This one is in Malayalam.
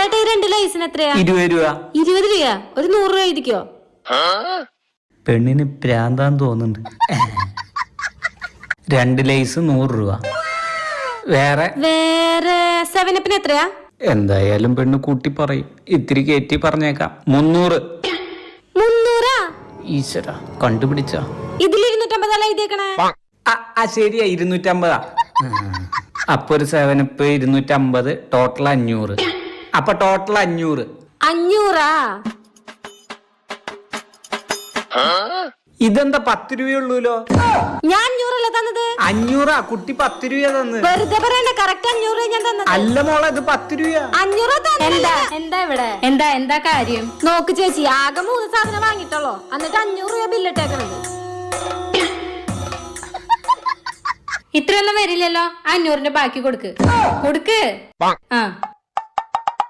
ചേട്ടാ ഈ 2 ലൈസിന് എത്രയാ? 20 രൂപ. 20 രൂപ? ഒരു 100 രൂപ എഴുതിക്കോ. പെണ്ണിന് പ്രാന്താന്ന് തോന്നുന്നുണ്ട്. 2 ലൈസ് 100 രൂപ. വേറെ 7-Upന് എത്രയാ? എന്തായാലും പെണ്ണ് കൂട്ടി പറയും, ഇത്തിരി കയറ്റി പറഞ്ഞേക്കാം. 300. 300? ഈശ്വര, കണ്ടുപിടിച്ച. ഇതിൽ 250 എഴുതിയേക്കണേ. ശരിയാ, 250. അപ്പൊ ഒരു 7-Up 250, ടോട്ടൽ 500. അപ്പൊ ടോട്ടൽ 500. 500? ഇതെന്താ 10 രൂപയുള്ളൂലോ? ഞാൻ 500 അല്ല തന്നത്. 500? കുട്ടി 10 രൂപ തന്ന്. വെറുതെ പറയണ്ട, കറക്റ്റ് 500 ഞാൻ തന്നത്. അല്ല മോളെ, ഇത് 10 രൂപ. 500 എന്താ ഇവിടെ? എന്താ കാര്യം? നോക്ക് ചേച്ചി, ആകെ 3 സാധനം വാങ്ങിട്ടുള്ളോ, എന്നിട്ട് 500 രൂപ ബില്ലിട്ടേക്കണത്. ഇത്രയൊന്നും വരില്ലല്ലോ. 500ന്റെ ബാക്കി കൊടുക്ക്.